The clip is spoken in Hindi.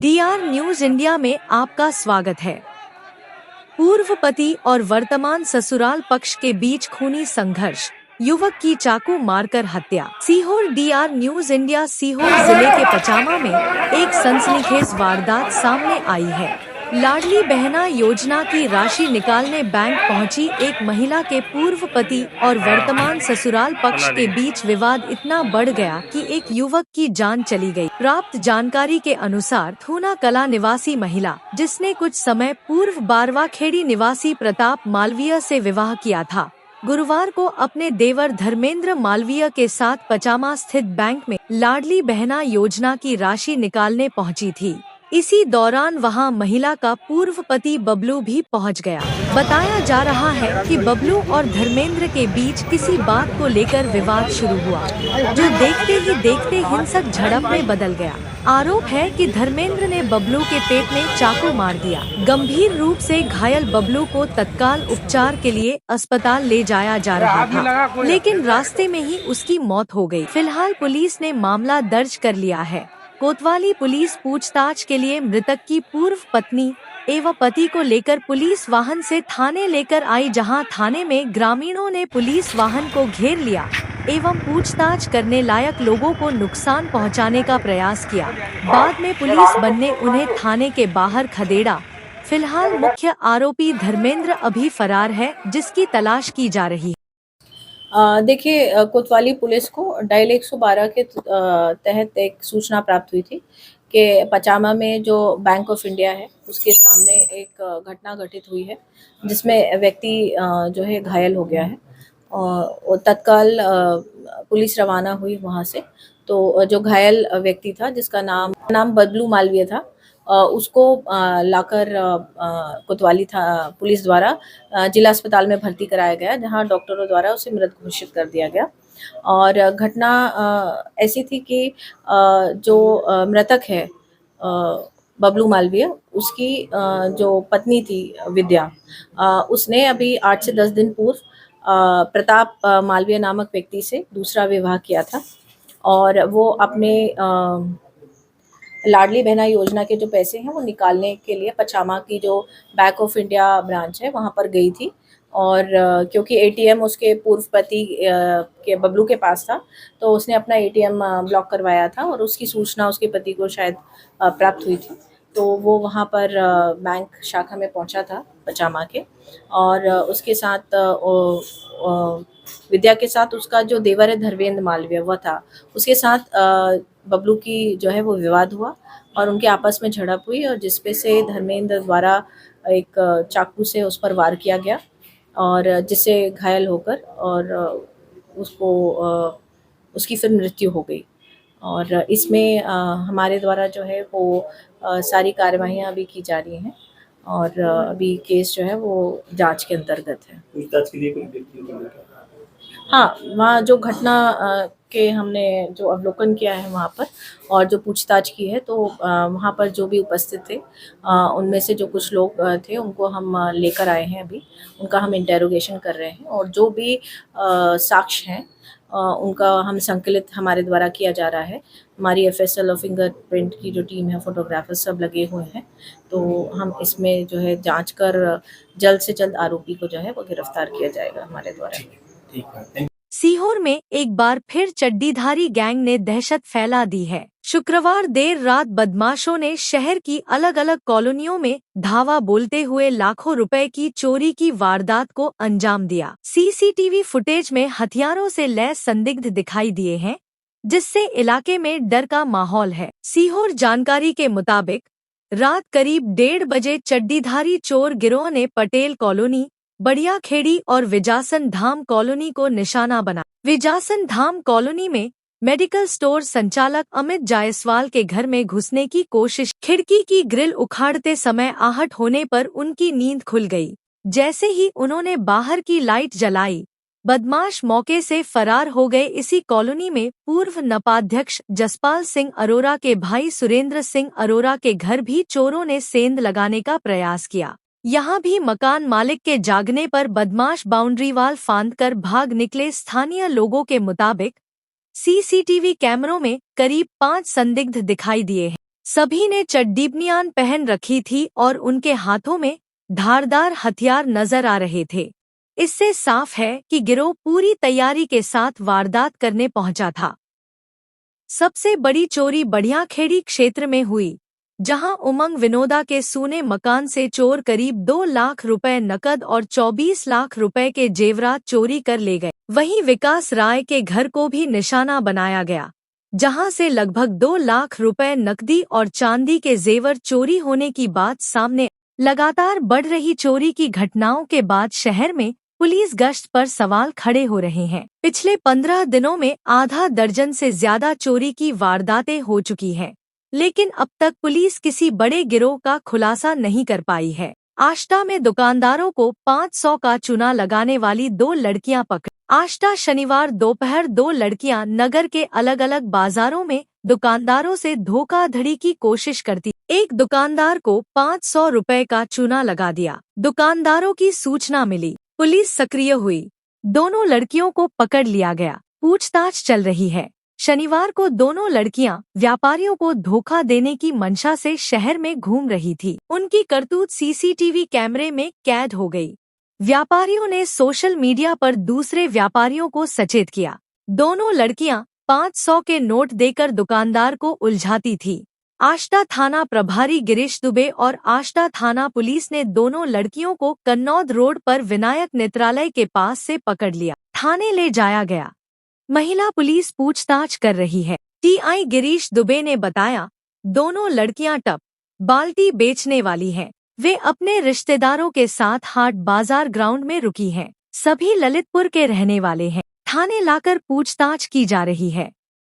डीआर न्यूज इंडिया में आपका स्वागत है। पूर्व पति और वर्तमान ससुराल पक्ष के बीच खूनी संघर्ष, युवक की चाकू मारकर हत्या। Sehore DR news India Sehore जिले के पचामा में एक सनसनीखेज वारदात सामने आई है। लाडली बहना योजना की राशि निकालने बैंक पहुंची एक महिला के पूर्व पति और वर्तमान ससुराल पक्ष के बीच विवाद इतना बढ़ गया कि एक युवक की जान चली गई। प्राप्त जानकारी के अनुसार थूना कला निवासी महिला, जिसने कुछ समय पूर्व बारवाखेड़ी निवासी प्रताप मालवीय से विवाह किया था, गुरुवार को अपने देवर धर्मेंद्र मालवीय के साथ पचामा स्थित बैंक में लाडली बहना योजना की राशि निकालने पहुंची थी। इसी दौरान वहां महिला का पूर्व पति बबलू भी पहुंच गया। बताया जा रहा है कि बबलू और धर्मेंद्र के बीच किसी बात को लेकर विवाद शुरू हुआ, जो देखते ही देखते हिंसक झड़प में बदल गया। आरोप है कि धर्मेंद्र ने बबलू के पेट में चाकू मार दिया। गंभीर रूप से घायल बबलू को तत्काल उपचार के लिए अस्पताल ले जाया जा रहा था, लेकिन रास्ते में ही उसकी मौत हो गई। फिलहाल पुलिस ने मामला दर्ज कर लिया है। कोतवाली पुलिस पूछताछ के लिए मृतक की पूर्व पत्नी एवं पति को लेकर पुलिस वाहन से थाने लेकर आई, जहां थाने में ग्रामीणों ने पुलिस वाहन को घेर लिया एवं पूछताछ करने लायक लोगों को नुकसान पहुंचाने का प्रयास किया। बाद में पुलिस बल ने उन्हें थाने के बाहर खदेड़ा। फिलहाल मुख्य आरोपी धर्मेंद्र अभी फरार है, जिसकी तलाश की जा रही है। देखिए, कोतवाली पुलिस को डायल 112 के तहत एक सूचना प्राप्त हुई थी कि पचामा में जो बैंक ऑफ इंडिया है उसके सामने एक घटना घटित हुई है, जिसमें व्यक्ति जो है घायल हो गया है और तत्काल पुलिस रवाना हुई वहाँ से। तो जो घायल व्यक्ति था, जिसका नाम बबलू मालवीय था, उसको लाकर कोतवाली था पुलिस द्वारा जिला अस्पताल में भर्ती कराया गया, जहां डॉक्टरों द्वारा उसे मृत घोषित कर दिया गया। और घटना ऐसी थी कि जो मृतक है बबलू मालवीय, उसकी जो पत्नी थी विद्या, उसने अभी 8 से 10 दिन पूर्व प्रताप मालवीय नामक व्यक्ति से दूसरा विवाह किया था और वो अपने लाडली बहना योजना के जो पैसे हैं वो निकालने के लिए पचामा की जो बैंक ऑफ इंडिया ब्रांच है वहाँ पर गई थी। और क्योंकि एटीएम उसके पूर्व पति के बबलू के पास था, तो उसने अपना एटीएम ब्लॉक करवाया था और उसकी सूचना उसके पति को शायद प्राप्त हुई थी। तो वो वहाँ पर बैंक शाखा में पहुँचा था पचामा के, और उसके साथ विद्या के साथ उसका जो देवर है धर्मेंद्र मालवीय वह था, उसके साथ बबलू की जो है वो विवाद हुआ और उनके आपस में झड़प हुई, और जिसपे से धर्मेंद्र द्वारा एक चाकू से उस पर वार किया गया और जिससे घायल होकर और उसको उसकी फिर मृत्यु हो गई। और इसमें हमारे द्वारा जो है वो सारी कार्यवाहियाँ अभी की जा रही हैं और अभी केस जो है वो जांच के अंतर्गत है। पूछताछ के लिए कोई व्यक्ति? हाँ, वहाँ जो घटना के हमने जो अवलोकन किया है वहाँ पर और जो पूछताछ की है, तो वहाँ पर जो भी उपस्थित थे उनमें से जो कुछ लोग थे उनको हम लेकर आए हैं। अभी उनका हम इंटेरोगेशन कर रहे हैं और जो भी साक्ष्य हैं उनका हम संकलित हमारे द्वारा किया जा रहा है। हमारी एफएसएल और फिंगरप्रिंट की जो टीम है, फोटोग्राफर सब लगे हुए हैं, तो हम इसमें जो है जांच कर जल्द से जल्द आरोपी को जो है वो गिरफ्तार किया जाएगा हमारे द्वारा। सीहोर में एक बार फिर चड्डीधारी गैंग ने दहशत फैला दी है। शुक्रवार देर रात बदमाशों ने शहर की अलग अलग कॉलोनियों में धावा बोलते हुए लाखों रुपए की चोरी की वारदात को अंजाम दिया। सीसीटीवी फुटेज में हथियारों से लैस संदिग्ध दिखाई दिए हैं, जिससे इलाके में डर का माहौल है। सीहोर जानकारी के मुताबिक रात करीब 1:30 बजे चड्डीधारी चोर गिरोह ने पटेल कॉलोनी, बढ़िया खेड़ी और विजासन धाम कॉलोनी को निशाना बना। विजासन धाम कॉलोनी में मेडिकल स्टोर संचालक अमित जायसवाल के घर में घुसने की कोशिश, खिड़की की ग्रिल उखाड़ते समय आहट होने पर उनकी नींद खुल गई। जैसे ही उन्होंने बाहर की लाइट जलाई, बदमाश मौके से फरार हो गए। इसी कॉलोनी में पूर्व नपाध्यक्ष जसपाल सिंह अरोरा के भाई सुरेंद्र सिंह अरोरा के घर भी चोरों ने सेंध लगाने का प्रयास किया। यहाँ भी मकान मालिक के जागने पर बदमाश बाउंड्री वाल फांदकर भाग निकले। स्थानीय लोगों के मुताबिक सीसीटीवी कैमरों में करीब 5 संदिग्ध दिखाई दिए हैं। सभी ने चड्डीबनियान पहन रखी थी और उनके हाथों में धारदार हथियार नजर आ रहे थे। इससे साफ है कि गिरोह पूरी तैयारी के साथ वारदात करने पहुंचा था। सबसे बड़ी चोरी बढ़ियाखेड़ी क्षेत्र में हुई, जहां उमंग विनोदा के सूने मकान से चोर करीब 2 लाख रुपए नकद और 24 लाख रुपए के जेवरात चोरी कर ले गए। वहीं विकास राय के घर को भी निशाना बनाया गया, जहां से लगभग 2 लाख रुपए नकदी और चांदी के जेवर चोरी होने की बात सामने। लगातार बढ़ रही चोरी की घटनाओं के बाद शहर में पुलिस गश्त पर सवाल खड़े हो रहे हैं। पिछले 15 दिनों में आधा दर्जन से ज्यादा चोरी की वारदातें हो चुकी हैं, लेकिन अब तक पुलिस किसी बड़े गिरोह का खुलासा नहीं कर पाई है। आष्टा में दुकानदारों को 500 का चूना लगाने वाली 2 लड़कियां पकड़ी। आष्टा शनिवार दोपहर 2 लड़कियां नगर के अलग अलग बाजारों में दुकानदारों से धोखाधड़ी की कोशिश करती। एक दुकानदार को 500 रुपए का चूना लगा दिया। दुकानदारों की सूचना मिली, पुलिस सक्रिय हुई, दोनों लड़कियों को पकड़ लिया गया। पूछताछ चल रही है। शनिवार को दोनों लड़कियां व्यापारियों को धोखा देने की मंशा से शहर में घूम रही थी। उनकी करतूत सीसीटीवी कैमरे में कैद हो गई। व्यापारियों ने सोशल मीडिया पर दूसरे व्यापारियों को सचेत किया। दोनों लड़कियां 500 के नोट देकर दुकानदार को उलझाती थी। आष्टा थाना प्रभारी गिरीश दुबे और आष्टा थाना पुलिस ने दोनों लड़कियों को कन्नौद रोड पर विनायक नेत्रालय के पास से पकड़ लिया। थाने ले जाया गया। महिला पुलिस पूछताछ कर रही है। टीआई गिरीश दुबे ने बताया, दोनों लड़कियां टप बाल्टी बेचने वाली हैं। वे अपने रिश्तेदारों के साथ हाट बाजार ग्राउंड में रुकी हैं। सभी ललितपुर के रहने वाले हैं। थाने लाकर पूछताछ की जा रही है।